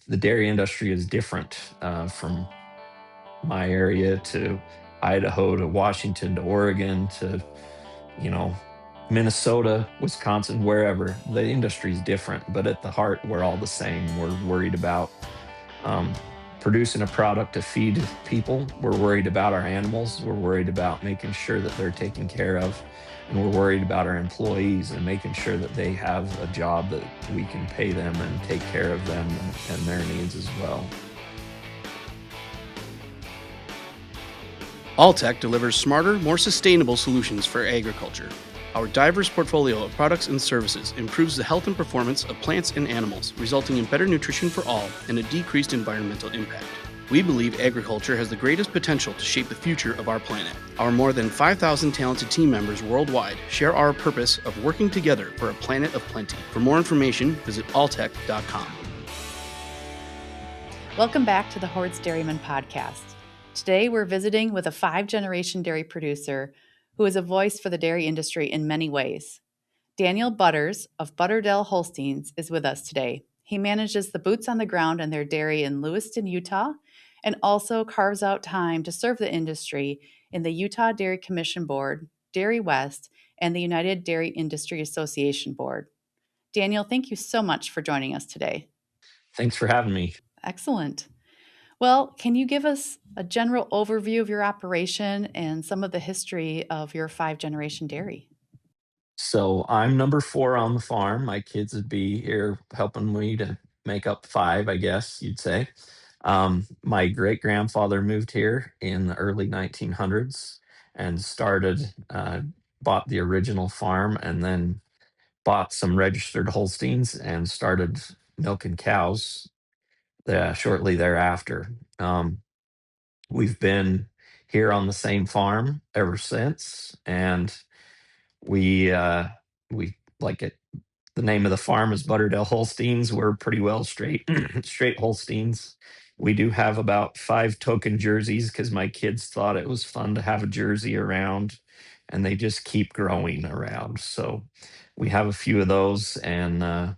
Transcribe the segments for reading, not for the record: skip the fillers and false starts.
the dairy industry is different from my area to Idaho to Washington to Oregon to, you know, Minnesota, Wisconsin, wherever. The industry is different, but at the heart, we're all the same. We're worried about um, producing a product to feed people. We're worried about our animals. We're worried about making sure that they're taken care of. And we're worried about our employees and making sure that they have a job that we can pay them and take care of them and their needs as well. Alltech delivers smarter, more sustainable solutions for agriculture. Our diverse portfolio of products and services improves the health and performance of plants and animals, resulting in better nutrition for all and a decreased environmental impact. We believe agriculture has the greatest potential to shape the future of our planet. Our more than 5,000 talented team members worldwide share our purpose of working together for a planet of plenty. For more information, visit alltech.com. Welcome back to the Hoard's Dairyman podcast. Today, we're visiting with a 5-generation dairy producer who is a voice for the dairy industry in many ways. Daniel Buttars of Butter-Dell Holsteins is with us today. He manages the boots on the ground in their dairy in Lewiston, Utah, and also carves out time to serve the industry in the Utah Dairy Commission Board, Dairy West, and the United Dairy Industry Association Board. Daniel, thank you so much for joining us today. Thanks for having me. Excellent. Well, can you give us a general overview of your operation and some of the history of your 5-generation dairy? So I'm number 4 on the farm. My kids would be here helping me to make up 5, I guess you'd say. My great grandfather moved here in the early 1900s and bought the original farm and then bought some registered Holsteins and started milking cows shortly thereafter. We've been here on the same farm ever since, and we we like it. The name of the farm is Butter-Dell Holsteins. We're pretty well straight straight Holsteins. We do have about 5 token jerseys because my kids thought it was fun to have a jersey around, and they just keep growing around. So we have a few of those, and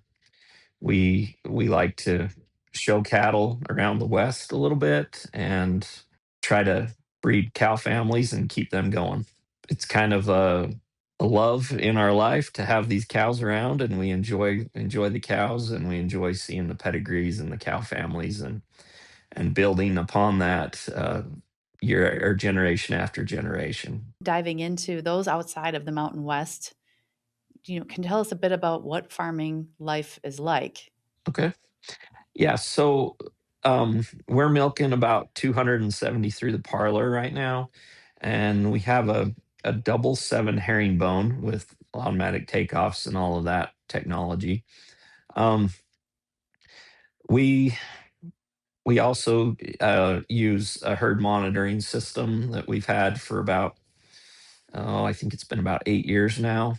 we like to show cattle around the West a little bit and try to breed cow families and keep them going. It's kind of a love in our life to have these cows around, and we enjoy the cows, and we enjoy seeing the pedigrees and the cow families and building upon that year or generation after generation. Diving into those outside of the Mountain West, can you tell us a bit about what farming life is like? Okay. Yeah, so we're milking about 270 through the parlor right now, and we have a double 7 herringbone with automatic takeoffs and all of that technology. Um, we we also use a herd monitoring system that we've had for about I think it's been about 8 years now,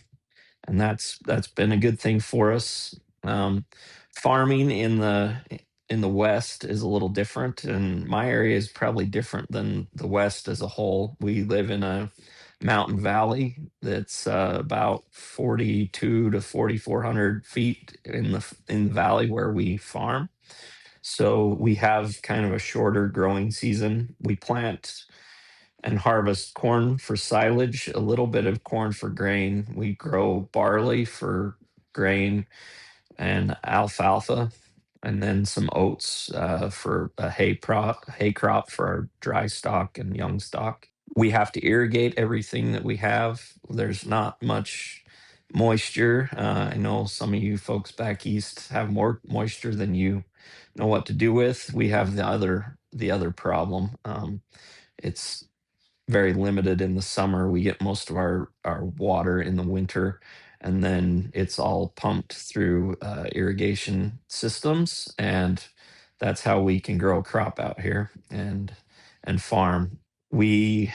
and that's been a good thing for us. Um, Farming in the West is a little different, and my area is probably different than the West as a whole. We live in a mountain valley that's about 42 to 4,400 feet in the valley where we farm. So we have kind of a shorter growing season. We plant and harvest corn for silage, a little bit of corn for grain. We grow barley for grain and alfalfa, and then some oats for a hay crop for our dry stock and young stock. We have to irrigate everything that we have. There's not much moisture. I know some of you folks back east have more moisture than you know what to do with. We have the other problem. It's very limited in the summer. We get most of our water in the winter, and then it's all pumped through irrigation systems, and that's how we can grow a crop out here and farm. We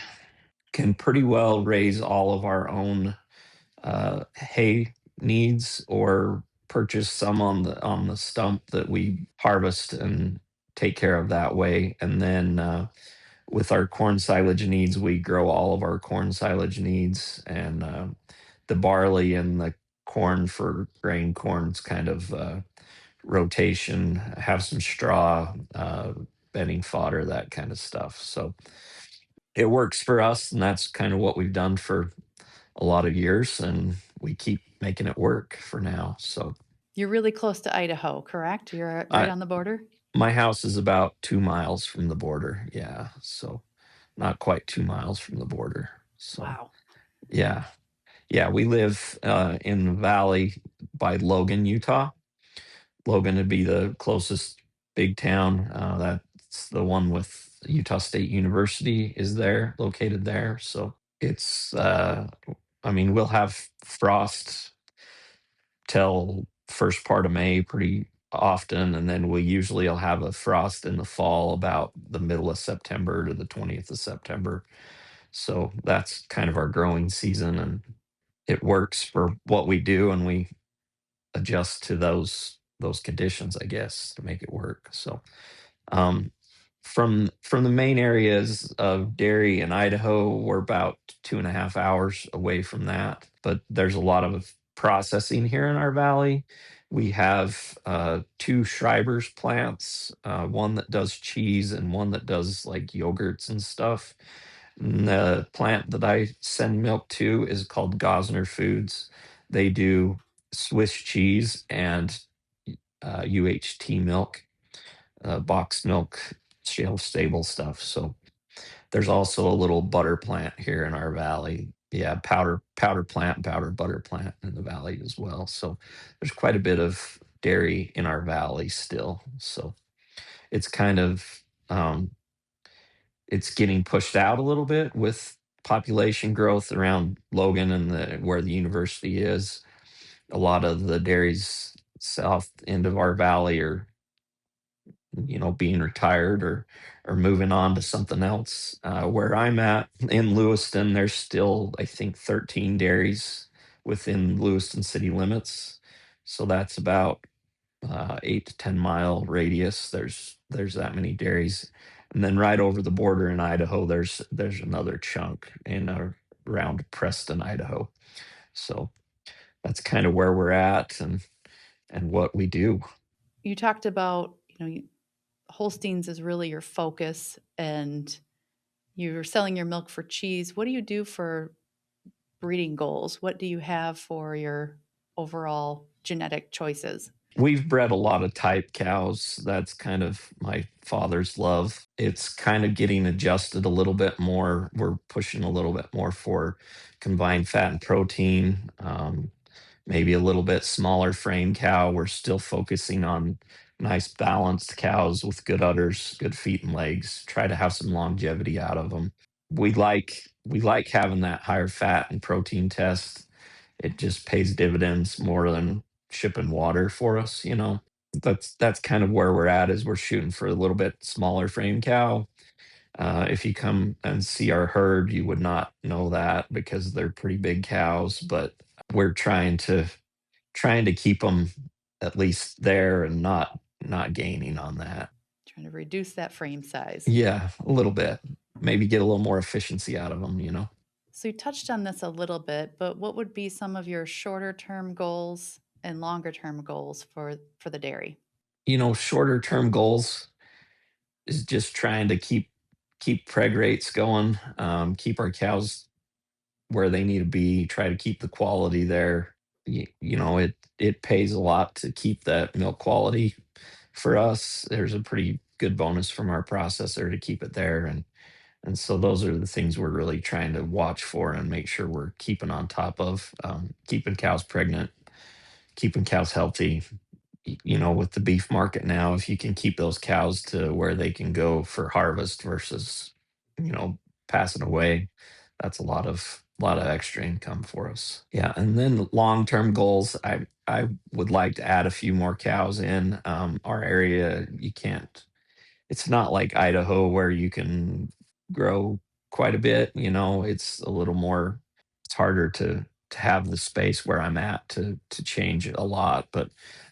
can pretty well raise all of our own hay needs or purchase some on the stump that we harvest and take care of that way. And then with our corn silage needs, we grow all of our corn silage needs, and the barley and the corn for grain corn's kind of rotation, have some straw, bedding fodder, that kind of stuff. So it works for us, and that's kind of what we've done for a lot of years, and we keep making it work for now. So You're really close to Idaho, correct? You're right I, on the border? my house is about 2 miles from the border. Yeah. So not quite 2 miles from the border. So Wow. yeah. Yeah. We live in the valley by Logan, Utah. Logan would be the closest big town. That's the one with Utah State University is there, located there. So it's, I mean, we'll have frost till first part of May pretty often, and then we usually will have a frost in the fall about the middle of September to the 20th of September. So that's kind of our growing season, and it works for what we do, and we adjust to those conditions, I guess, to make it work. So um, from the main areas of dairy and Idaho, we're about 2.5 hours away from that. But there's a lot of processing here in our valley. We have two Schreiber's plants, one that does cheese and one that does like yogurts and stuff. And the plant that I send milk to is called Gosner Foods. They do Swiss cheese and UHT milk, box milk, shelf stable stuff. So there's also a little butter plant here in our valley. Yeah, powder plant, powder butter plant in the valley as well. So there's quite a bit of dairy in our valley still. So it's kind of it's getting pushed out a little bit with population growth around Logan and where the university is. A lot of the dairies south end of our valley are being retired or moving on to something else. Where I'm at in Lewiston, there's still I think 13 dairies within Lewiston city limits. So that's about 8 to 10 mile radius. There's that many dairies, and then right over the border in Idaho, there's another chunk in around Preston, Idaho. So that's kind of where we're at and what we do. You talked about, Holsteins is really your focus and you're selling your milk for cheese. What do you do for breeding goals? What do you have for your overall genetic choices? We've bred a lot of type cows. That's kind of my father's love. It's kind of getting adjusted a little bit more. We're pushing a little bit more for combined fat and protein, maybe a little bit smaller frame cow. We're still focusing on nice balanced cows with good udders, good feet and legs. Try to have some longevity out of them. We like having that higher fat and protein test. It just pays dividends more than shipping water for us. That's kind of where we're at, is we're shooting for a little bit smaller frame cow. If you come and see our herd, you would not know that because they're pretty big cows, but we're trying to keep them at least there and not gaining on that. Trying to reduce that frame size. Yeah, a little bit. Maybe get a little more efficiency out of them. So you touched on this a little bit, but what would be some of your shorter term goals and longer term goals for the dairy? Shorter term goals is just trying to keep preg rates going, keep our cows where they need to be, try to keep the quality there. It pays a lot to keep that milk quality for us. There's a pretty good bonus from our processor to keep it there, and so those are the things we're really trying to watch for and make sure we're keeping on top of, keeping cows pregnant, keeping cows healthy. With the beef market now, if you can keep those cows to where they can go for harvest versus, you know, passing away, that's a lot of extra income for us. Yeah, and then long-term goals, I would like to add a few more cows in our area. You can't. It's not like Idaho where you can grow quite a bit. It's a little more. It's harder to have the space where I'm at to change a lot, but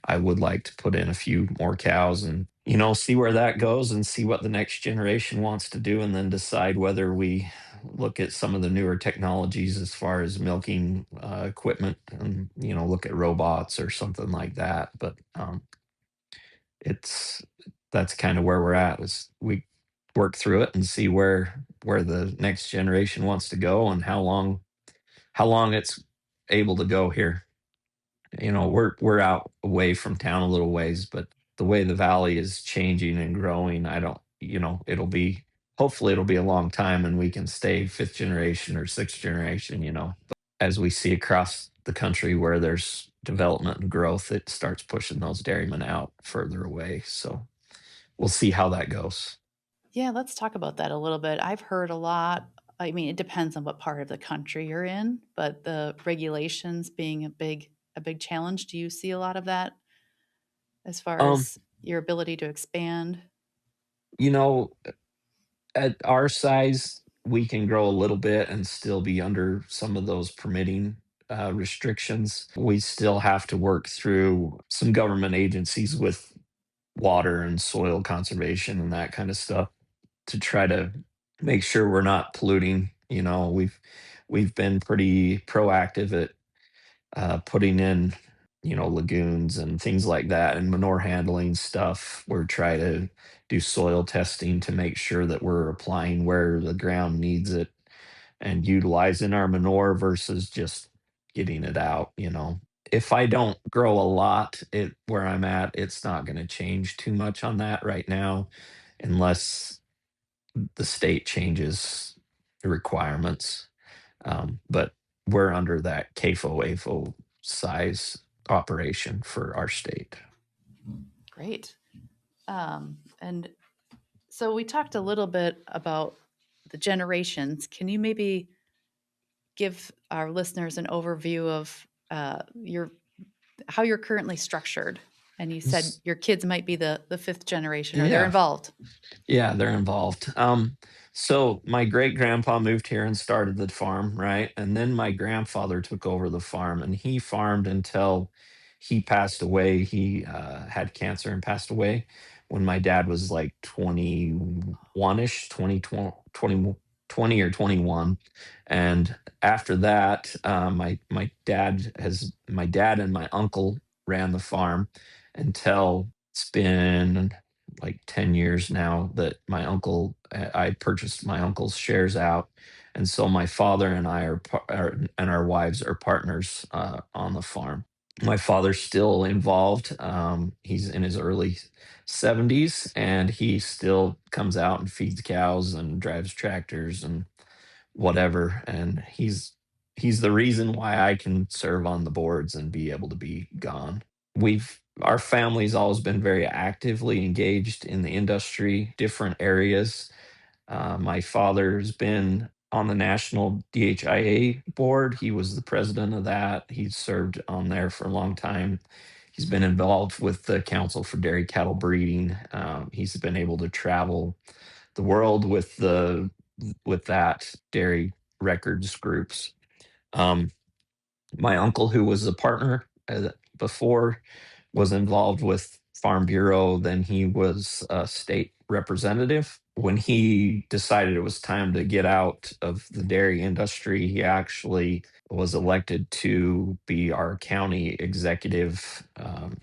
I would like to put in a few more cows and see where that goes and see what the next generation wants to do, and then decide whether we look at some of the newer technologies as far as milking equipment, and look at robots or something like that. But it's that's kind of where we're at. Is we work through it and see where the next generation wants to go and how long it's able to go here. We're out away from town a little ways, but the way the valley is changing and growing, I don't, it'll be hopefully it'll be a long time and we can stay fifth generation or sixth generation, But as we see across the country where there's development and growth, it starts pushing those dairymen out further away. So we'll see how that goes. Yeah, let's talk about that a little bit. I've heard a lot. I mean, it depends on what part of the country you're in, but the regulations being a big challenge. Do you see a lot of that as far Um, as your ability to expand? you know, at our size, we can grow a little bit and still be under some of those permitting restrictions. We still have to work through some government agencies with water and soil conservation and that kind of stuff to try to make sure we're not polluting. We've been pretty proactive at putting in, lagoons and things like that, and manure handling stuff. We're trying to do soil testing to make sure that we're applying where the ground needs it and utilizing our manure versus just getting it out. If I don't grow a lot where I'm at, it's not going to change too much on that right now, unless the state changes the requirements. But we're under that CAFO AFO size operation for our state. Great. And so we talked a little bit about the generations. Can you maybe give our listeners an overview of your how you're currently structured? And you said S- your kids might be the fifth generation, or they're Yeah, involved. yeah, they're involved. So my great grandpa moved here and started the farm, right? And then my grandfather took over the farm, and he farmed until he passed away. He had cancer and passed away when my dad was like 21 ish, 20 or 21. And after that, my dad and my uncle ran the farm until it's been like 10 years now that I purchased my uncle's shares out. And so my father and I and our wives are partners on the farm. My father's still involved. He's in his early 70s, and he still comes out and feeds cows and drives tractors and whatever. And he's the reason why I can serve on the boards and be able to be gone. Our family's always been very actively engaged in the industry, different areas. My father's been on the national DHIA board. He was the president of that. He's served on there for a long time. He's been involved with the Council for Dairy Cattle Breeding. He's been able to travel the world with that dairy records groups. Um, my uncle, who was a partner before, was involved with Farm Bureau. Then he was a state representative. When he decided it was time to get out of the dairy industry, he actually was elected to be our county executive.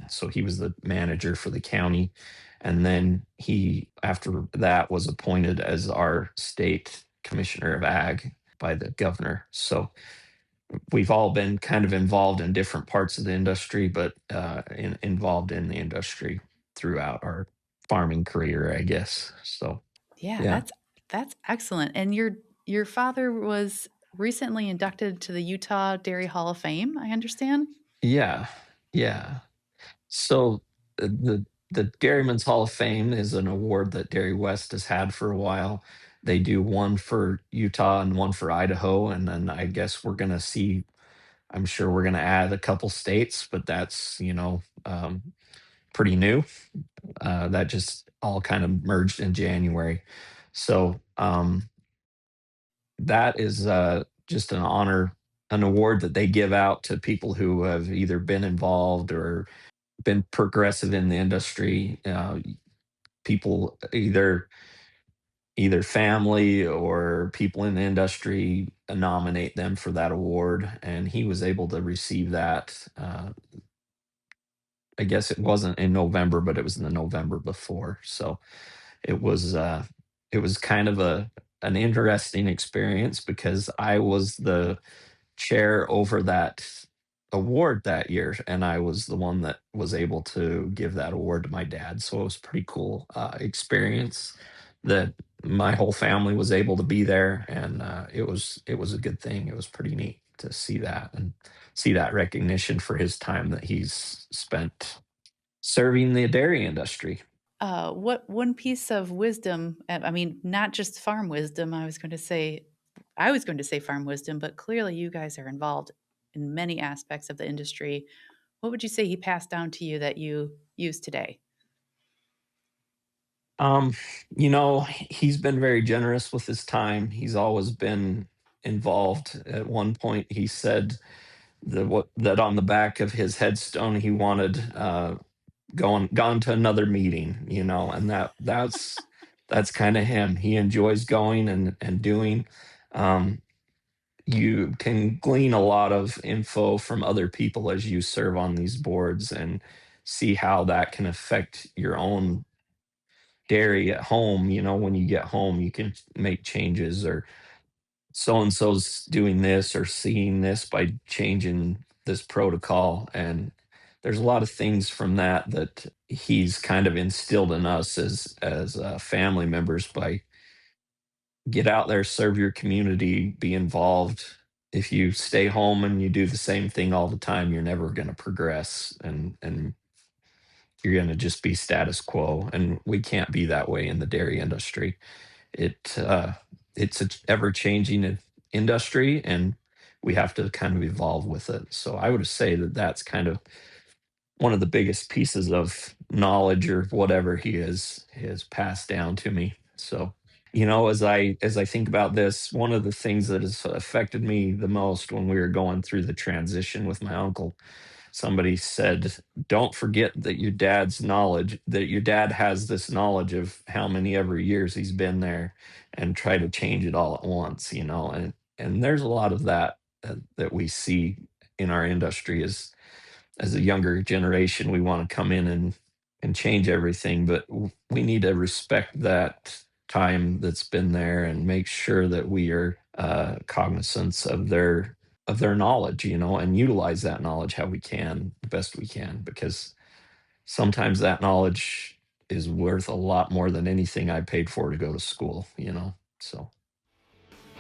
So he was the manager for the county. And then he, after that, was appointed as our state commissioner of ag by the governor. So we've all been kind of involved in different parts of the industry, but involved in the industry throughout our farming career, I guess. So, Yeah, yeah, that's excellent. And your father was recently inducted to the Utah Dairy Hall of Fame, I understand? yeah, yeah. So the Dairyman's Hall of Fame is an award that Dairy West has had for a while. They do one for Utah and one for Idaho, and then I guess we're gonna see. I'm sure we're gonna add a couple states, but that's pretty new. That just all kind of merged in January. So that is just an honor, an award that they give out to people who have either been involved or been progressive in the industry. People either family or people in the industry nominate them for that award, and he was able to receive that I guess it wasn't in November, but it was in the November before. So it was uh, it was kind of an interesting experience because I was the chair over that award that year, and I was the one that was able to give that award to my dad. So it was pretty cool experience that my whole family was able to be there, and it was a good thing. It was pretty neat to see that and see that recognition for his time that he's spent serving the dairy industry. What one piece of wisdom, I mean, not just farm wisdom, I was going to say farm wisdom, but clearly you guys are involved in many aspects of the industry. What would you say he passed down to you that you use today? Um, he's been very generous with his time. He's always been involved. At one point, he said that on the back of his headstone, he wanted gone to another meeting. And that's kind of him. He enjoys going and doing. Um, you can glean a lot of info from other people as you serve on these boards and see how that can affect your own dairy at home. When you get home, you can make changes, or so and so's doing this or seeing this by changing this protocol. And there's a lot of things from that he's kind of instilled in us as family members by get out there, serve your community, be involved. If you stay home and you do the same thing all the time, you're never going to progress, and you're going to just be status quo. And we can't be that way in the dairy industry. It's a ever changing industry, and we have to kind of evolve with it. So I would say that that's kind of one of the biggest pieces of knowledge or whatever he has passed down to me. So, as I think about this, one of the things that has affected me the most when we were going through the transition with my uncle, somebody said, don't forget that your dad has this knowledge of how many ever years he's been there, and try to change it all at once. And there's a lot of that we see in our industry as a younger generation. We want to come in and change everything, but we need to respect that time that's been there and make sure that we are cognizant of their knowledge, and utilize that knowledge how we can, the best we can, because sometimes that knowledge is worth a lot more than anything I paid for to go to school. So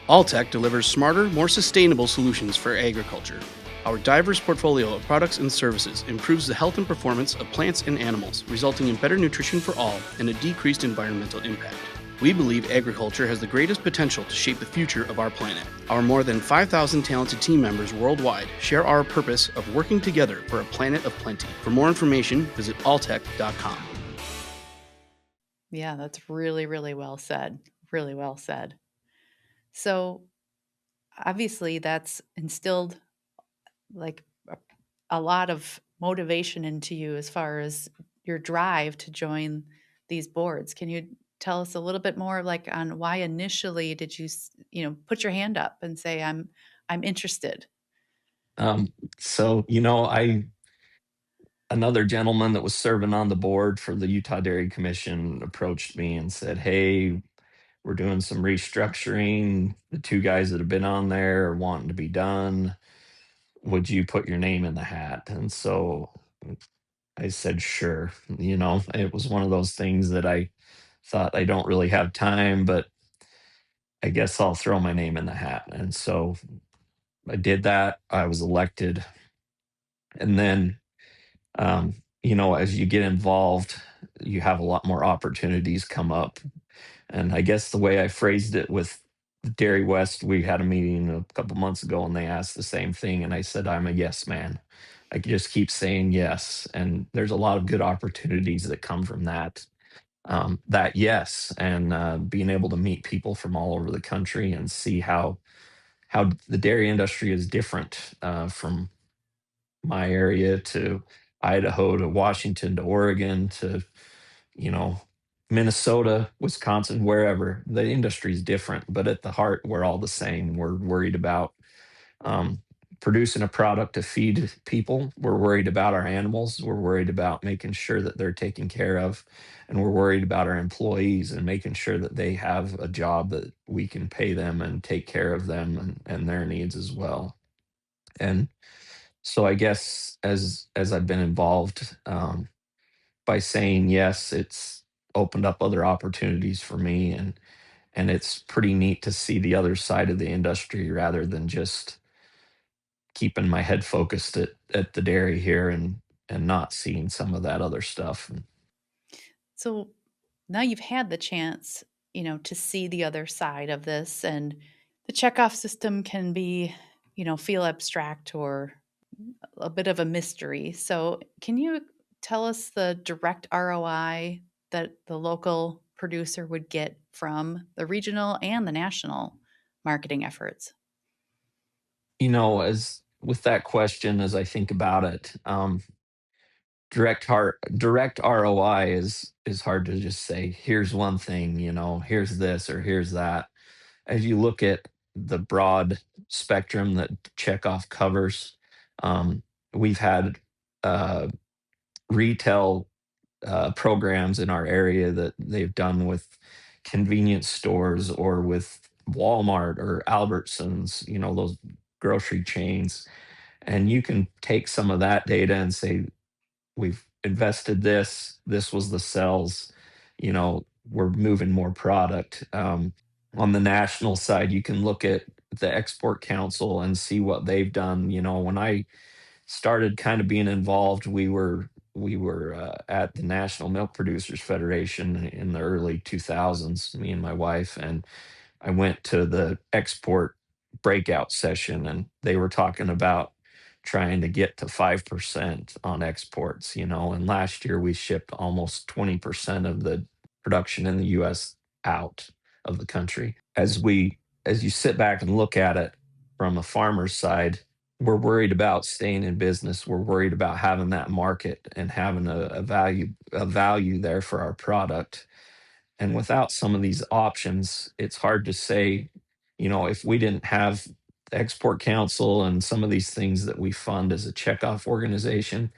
Alltech delivers smarter, more sustainable solutions for agriculture. Our diverse portfolio of products and services improves the health and performance of plants and animals, resulting in better nutrition for all and a decreased environmental impact. We believe agriculture has the greatest potential to shape the future of our planet. Our more than 5,000 talented team members worldwide share our purpose of working together for a planet of plenty. For more information, visit alltech.com. Yeah, that's really, really well said. Really well said. So obviously, that's instilled like a lot of motivation into you as far as your drive to join these boards. Can you tell us a little bit more like on why initially did you, put your hand up and say I'm interested? um I another gentleman that was serving on the board for the Utah Dairy Commission approached me and said, hey, we're doing some restructuring. The two guys that have been on there are wanting to be done. Would you put your name in the hat? And so I said, sure. It was one of those things that I thought, I don't really have time, but I guess I'll throw my name in the hat. And so I did that. I was elected. And then, as you get involved, you have a lot more opportunities come up. And I guess the way I phrased it with Dairy West, we had a meeting a couple months ago and they asked the same thing. And I said, I'm a yes man. I just keep saying yes. And there's a lot of good opportunities that come from that yes. And being able to meet people from all over the country and see how the dairy industry is different from my area to Idaho to Washington to Oregon to you know, Minnesota, Wisconsin, wherever. The industry is different, but at the heart, we're all the same. We're worried about um, producing a product to feed people. We're worried about our animals. We're worried about making sure that they're taken care of. And we're worried about our employees and making sure that they have a job that we can pay them and take care of them and their needs as well. And so I guess as I've been involved, by saying yes, it's opened up other opportunities for me, and it's pretty neat to see the other side of the industry rather than just keeping my head focused at the dairy here and not seeing some of that other stuff. So now you've had the chance, to see the other side of this, and the checkoff system can be, feel abstract or a bit of a mystery. So, can you tell us the direct ROI that the local producer would get from the regional and the national marketing efforts? As with that question, as I think about it, direct ROI is hard to just say, here's one thing, here's this or here's that. As you look at the broad spectrum that checkoff covers, um, we've had uh, retail programs in our area that they've done with convenience stores or with Walmart or Albertsons, those grocery chains. And you can take some of that data and say, we've invested this was the sales, we're moving more product. On the national side, you can look at the Export Council and see what they've done. When I started kind of being involved, we were at the National Milk Producers Federation in the early 2000s, me and my wife, and I went to the export breakout session, and they were talking about trying to get to 5% on exports, and last year we shipped almost 20% of the production in the US out of the country. As you sit back and look at it from a farmer's side, we're worried about staying in business. We're worried about having that market and having a value there for our product. And without some of these options, it's hard to say, if we didn't have the Export Council and some of these things that we fund as a checkoff organization,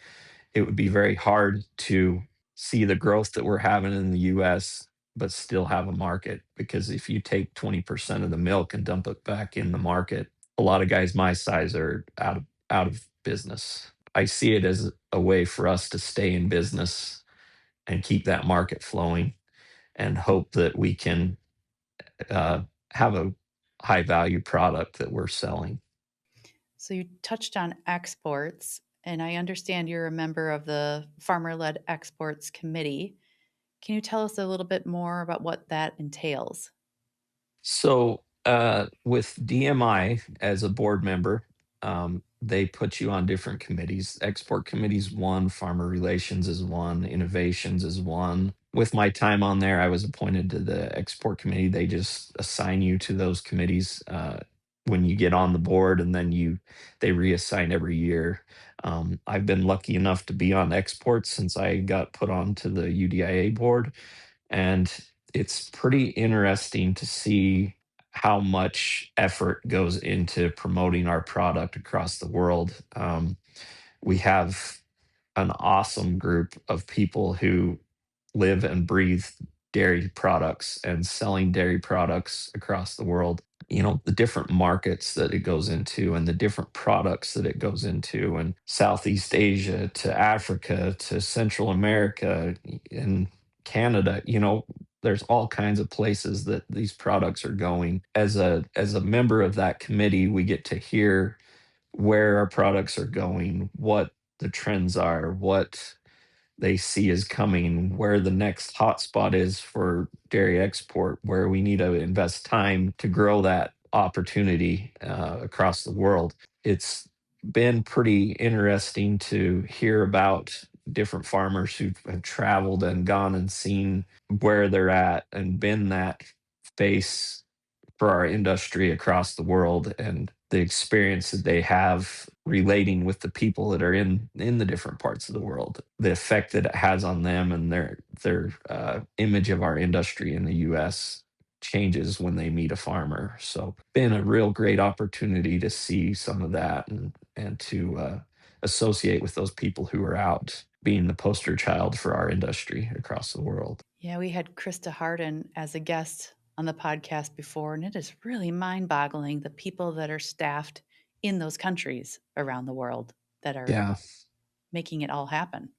it would be very hard to see the growth that we're having in the US, but still have a market. Because if you take 20% of the milk and dump it back in the market, a lot of guys my size are out of business. I see it as a way for us to stay in business and keep that market flowing and hope that we can uh, have a high value product that we're selling. So, you touched on exports, and I understand you're a member of the Farmer Led Exports Committee. Can you tell us a little bit more about what that entails? So, with DMI as a board member, they put you on different committees. Export committees one, farmer relations is one, innovations is one. With my time on there, I was appointed to the export committee. They just assign you to those committees when you get on the board, and then they reassign every year. I've been lucky enough to be on exports since I got put onto the UDIA board, and it's pretty interesting to see how much effort goes into promoting our product across the world. We have an awesome group of people who live and breathe dairy products and selling dairy products across the world. The different markets that it goes into and the different products that it goes into, and Southeast Asia to Africa to Central America and Canada. There's all kinds of places that these products are going. As a member of that committee, we get to hear where our products are going, what the trends are, what they see is coming, where the next hotspot is for dairy export, where we need to invest time to grow that opportunity across the world. It's been pretty interesting to hear about different farmers who have traveled and gone and seen where they're at and been that face for our industry across the world, and the experience that they have relating with the people that are in the different parts of the world, the effect that it has on them and their image of our industry in the US. changes when they meet a farmer. So been a real great opportunity to see some of that and to associate with those people who are out being the poster child for our industry across the world. Yeah, we had Krista Harden as a guest on the podcast before, and it is really mind boggling the people that are staffed in those countries around the world that are Yeah. making it all happen.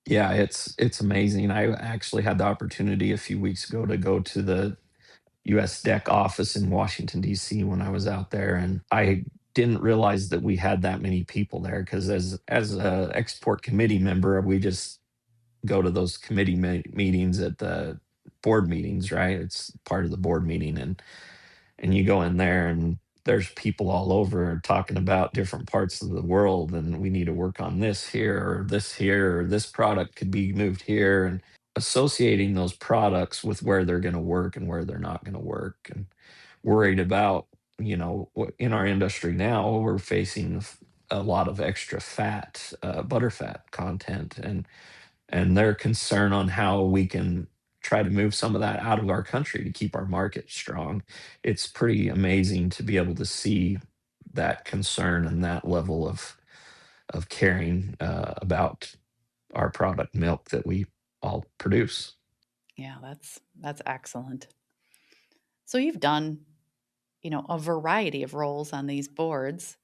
Yeah, it's amazing. I actually had the opportunity a few weeks ago to go to the US deck office in Washington D.C. when I was out there, and I didn't realize that we had that many people there because as a export committee member, we just go to those committee meetings at the board meetings, right? It's part of the board meeting, and you go in there and there's people all over talking about different parts of the world, and we need to work on this here or this product could be moved here, and associating those products with where they're going to work and where they're not going to work, and worried about, in our industry now we're facing a lot of extra fat, butter fat content, and their concern on how we can try to move some of that out of our country to keep our market strong. It's pretty amazing to be able to see that concern and that level of caring about our product milk that we all produce. Yeah, that's excellent. So you've done, a variety of roles on these boards.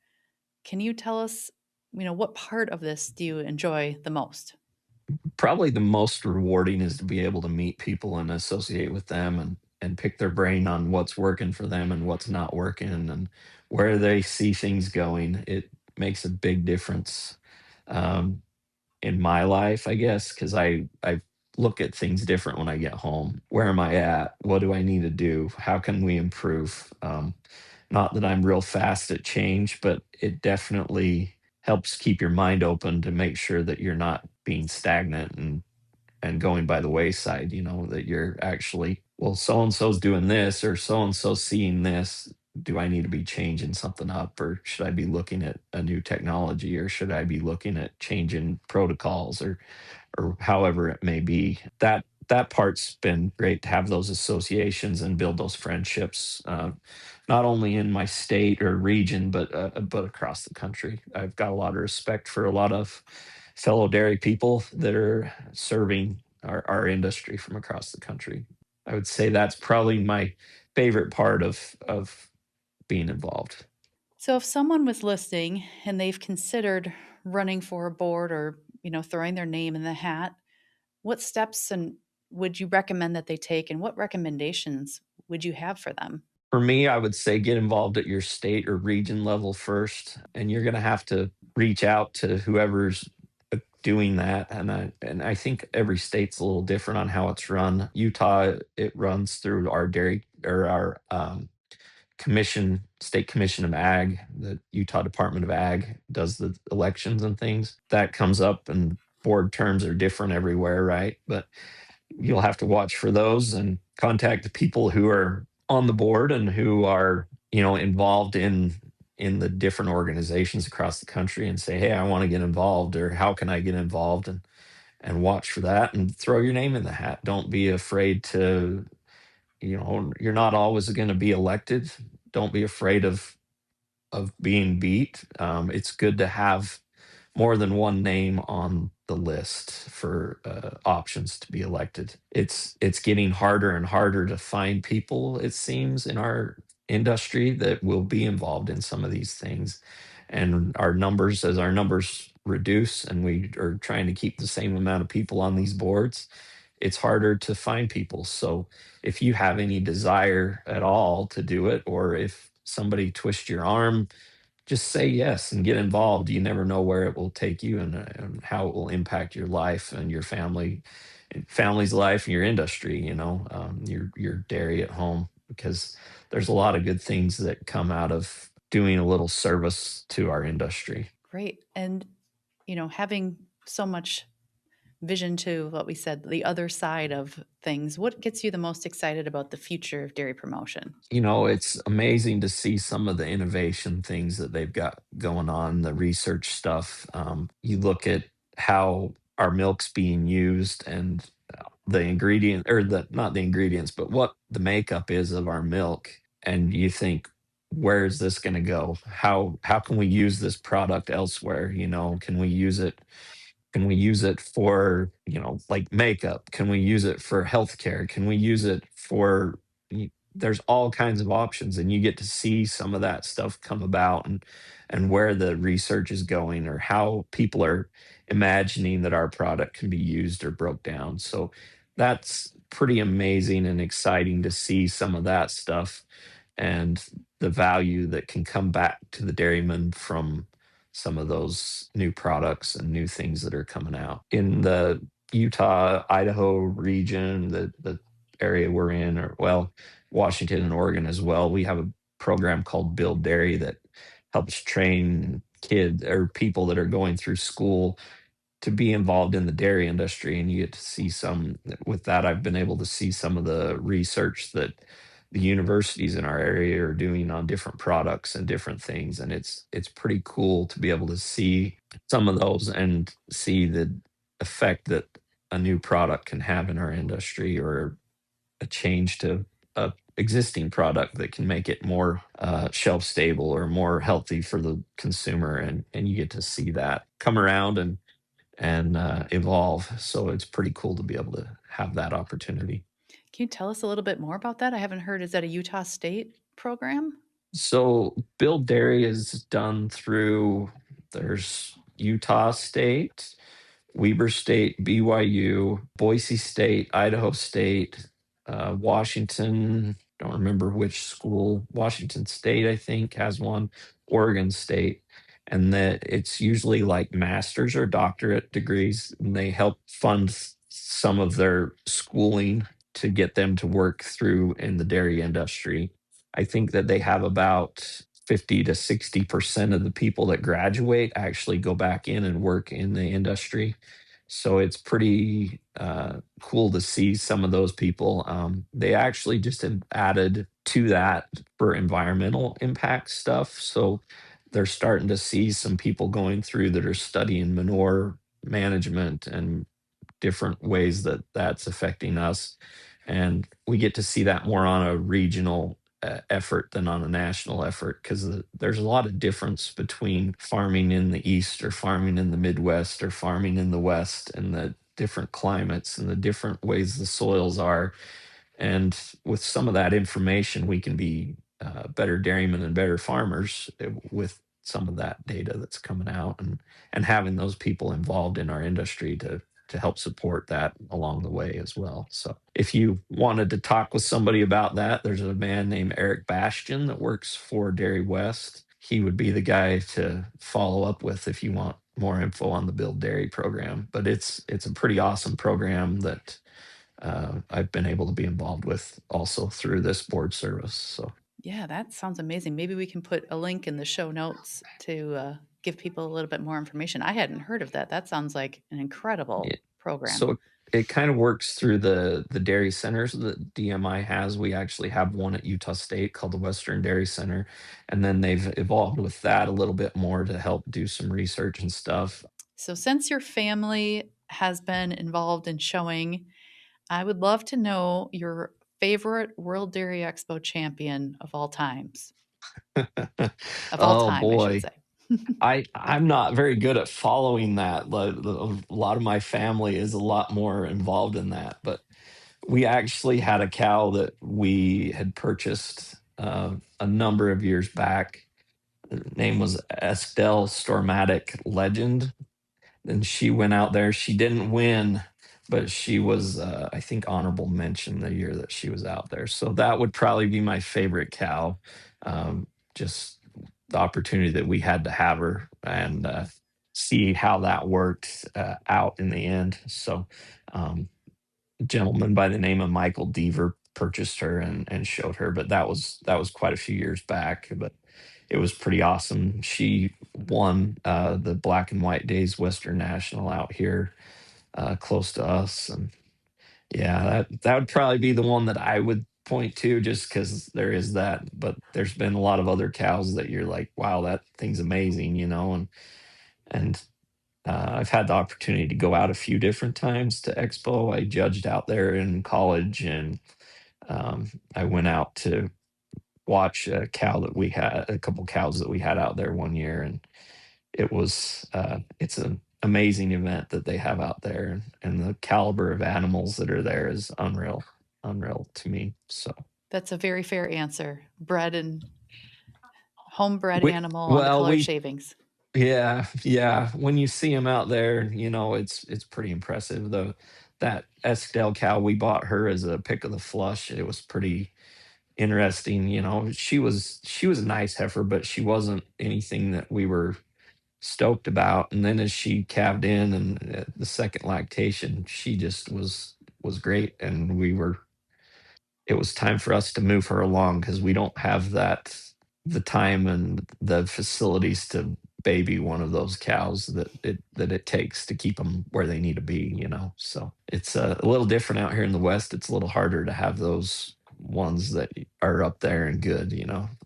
Can you tell us, what part of this do you enjoy the most? Probably the most rewarding is to be able to meet people and associate with them and pick their brain on what's working for them and what's not working and where they see things going. It makes a big difference um, in my life, I guess, because I look at things different when I get home. Where am I at? What do I need to do? How can we improve? Not that I'm real fast at change, but it definitely helps keep your mind open to make sure that you're not being stagnant and going by the wayside, that you're actually, well, so and so's doing this or so and so's seeing this. Do I need to be changing something up, or should I be looking at a new technology, or should I be looking at changing protocols, or however it may be? That part's been great to have those associations and build those friendships, not only in my state or region, but across the country. I've got a lot of respect for a lot of fellow dairy people that are serving our industry from across the country. I would say that's probably my favorite part of being involved. So if someone was listening and they've considered running for a board or, throwing their name in the hat, what steps and would you recommend that they take and what recommendations would you have for them? For me, I would say get involved at your state or region level first, and you're going to have to reach out to whoever's doing that. And I think every state's a little different on how it's run. Utah, it runs through our dairy or our commission, state commission of ag. The Utah Department of Ag does the elections and things. That comes up, and board terms are different everywhere, right? But you'll have to watch for those and contact the people who are on the board and who are, involved in the different organizations across the country, and say, hey, I want to get involved, or how can I get involved, and watch for that and throw your name in the hat. Don't be afraid to, you're not always going to be elected. Don't be afraid of being beat. It's good to have more than one name on the list for options to be elected. It's getting harder and harder to find people, it seems, in our industry that will be involved in some of these things. And as our numbers reduce and we are trying to keep the same amount of people on these boards, it's harder to find people. So if you have any desire at all to do it, or if somebody twists your arm, just say yes and get involved. You never know where it will take you, and how it will impact your life and your family's life and your industry. Your dairy at home, because there's a lot of good things that come out of doing a little service to our industry. Great. And, having so much vision to what we said, the other side of things, what gets you the most excited about the future of dairy promotion? It's amazing to see some of the innovation things that they've got going on, the research stuff. You look at how our milk's being used, and the ingredient, or the not the ingredients, but what the makeup is of our milk, and you think, where is this going to go? How can we use this product elsewhere? Can we use it? Can we use it for, like makeup? Can we use it for healthcare? Can we use it for, there's all kinds of options, and you get to see some of that stuff come about, and where the research is going, or how people are imagining that our product can be used or broke down. So that's pretty amazing and exciting to see some of that stuff, and the value that can come back to the dairyman from some of those new products and new things that are coming out in the Utah, Idaho region, the area we're in, or well, Washington and Oregon as well. We have a program called Build Dairy that helps train kids or people that are going through school to be involved in the dairy industry. And you get to see some with that. I've been able to see some of the research that the universities in our area are doing on different products and different things, and it's pretty cool to be able to see some of those and see the effect that a new product can have in our industry, or a change to a existing product that can make it more shelf stable or more healthy for the consumer, and you get to see that come around and evolve. So it's pretty cool to be able to have that opportunity. Can you tell us a little bit more about that? I haven't heard. Is that a Utah State program? So Build Dairy is done through, there's Utah State, Weber State, BYU, Boise State, Idaho State, Washington. Don't remember which school. Washington State, I think, has one. Oregon State, and that it's usually like master's or doctorate degrees, and they help fund some of their schooling to get them to work through in the dairy industry. I think that they have about 50 to 60% of the people that graduate actually go back in and work in the industry. So it's pretty cool to see some of those people. They actually just have added to that for environmental impact stuff. So they're starting to see some people going through that are studying manure management and different ways that that's affecting us. And we get to see that more on a regional effort than on a national effort, because there's a lot of difference between farming in the East or farming in the Midwest or farming in the West, and the different climates and the different ways the soils are. And with some of that information, we can be better dairymen and better farmers with some of that data that's coming out, and having those people involved in our industry to help support that along the way as well. So if you wanted to talk with somebody about that, there's a man named Eric Bastian that works for Dairy West. He would be the guy to follow up with if you want more info on the Build Dairy program. But it's a pretty awesome program that I've been able to be involved with also through this board service. So Yeah, that sounds amazing. Maybe we can put a link in the show notes to give people a little bit more information. I hadn't heard of that. That sounds like an yeah, incredible program. so it kind of works through the dairy centers that DMI has. We actually have one at Utah State called the Western Dairy Center, and then they've evolved with that a little bit more to help do some research and stuff. So, since your family has been involved in showing, I would love to know your favorite World Dairy Expo champion of all times. Of all Oh time, I should boy. say. I'm not very good at following that. A lot of my family is a lot more involved in that, but we actually had a cow that we had purchased a number of years back. Her name was Estelle Stormatic Legend, and she went out there. She didn't win, but she was, I think, honorable mention the year that she was out there. So that would probably be my favorite cow. Just the opportunity that we had to have her, and see how that worked out in the end. So, a gentleman by the name of Michael Deaver purchased her and showed her, but that was quite a few years back. But it was pretty awesome. She won the Black and White Days Western National out here close to us, and yeah, that would probably be the one that I would point to, just because there is that. But there's been a lot of other cows that you're like, wow, that thing's amazing, and I've had the opportunity to go out a few different times to expo. I judged out there in college, and I went out to watch a cow that we had, a couple cows that we had out there one year, and it's an amazing event that they have out there, and the caliber of animals that are there is unreal to me. So That's a very fair answer. Bred and homebred we animal on the well colored we shavings. yeah, when you see them out there, it's pretty impressive. That Eskdale cow, we bought her as a pick of the flush. It was pretty interesting. She was a nice heifer, but she wasn't anything that we were stoked about. And then as she calved in, and the second lactation, she just was great, and it was time for us to move her along, because we don't have the time and the facilities to baby one of those cows that it takes to keep them where they need to be. So it's a little different out here in the West. It's a little harder to have those ones that are up there and good,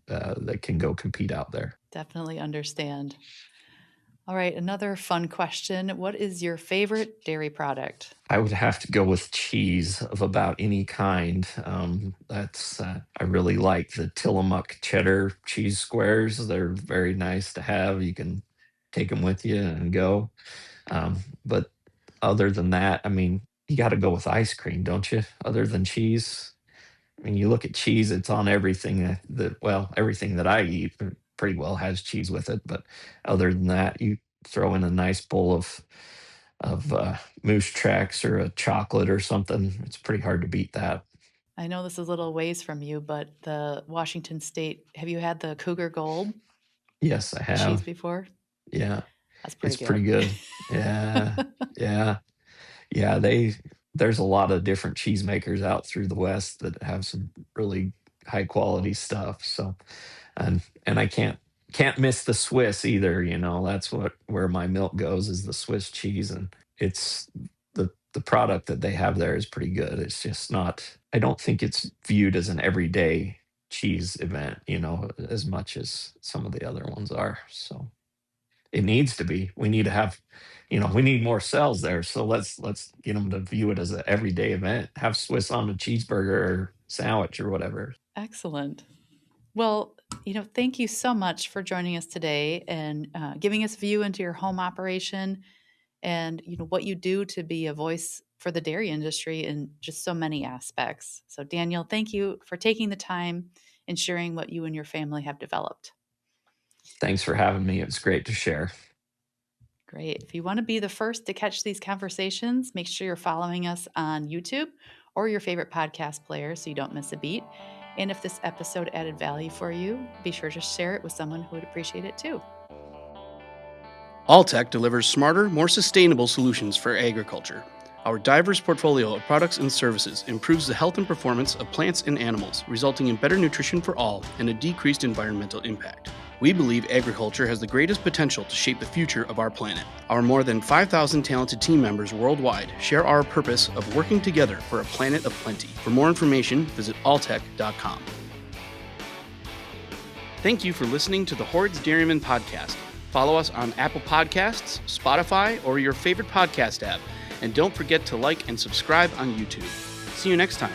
that can go compete out there. Definitely understand. All right, another fun question. What is your favorite dairy product? I would have to go with cheese of about any kind. I really like the Tillamook cheddar cheese squares. They're very nice to have. You can take them with you and go. But other than that, I mean, you got to go with ice cream, don't you? Other than cheese, I mean, you look at cheese; it's on everything everything that I eat pretty well has cheese with it. But other than that, you throw in a nice bowl of moose tracks or a chocolate or something. It's pretty hard to beat that. I know this is a little ways from you, but the Washington State, have you had the Cougar Gold Yes, I cheese have. before? Yeah, That's pretty it's pretty good. good. Yeah, yeah, yeah. There's a lot of different cheesemakers out through the West that have some really high quality stuff. So, and I can't miss the Swiss either. That's where my milk goes, is the Swiss cheese, and it's the product that they have there is pretty good. It's just not. I don't think it's viewed as an everyday cheese event, as much as some of the other ones are. So it needs to be. We need to have, we need more sales there. So let's get them to view it as an everyday event. Have Swiss on a cheeseburger or sandwich or whatever. Excellent. Well, thank you so much for joining us today and giving us a view into your home operation and what you do to be a voice for the dairy industry in just so many aspects. So, Daniel, thank you for taking the time and sharing what you and your family have developed. Thanks for having me. It was great to share. Great. If you want to be the first to catch these conversations, make sure you're following us on YouTube or your favorite podcast player so you don't miss a beat. And if this episode added value for you, be sure to share it with someone who would appreciate it too. Alltech delivers smarter, more sustainable solutions for agriculture. Our diverse portfolio of products and services improves the health and performance of plants and animals, resulting in better nutrition for all and a decreased environmental impact. We believe agriculture has the greatest potential to shape the future of our planet. Our more than 5,000 talented team members worldwide share our purpose of working together for a planet of plenty. For more information, visit alltech.com. Thank you for listening to the Hoard's Dairyman podcast. Follow us on Apple Podcasts, Spotify, or your favorite podcast app. And don't forget to like and subscribe on YouTube. See you next time.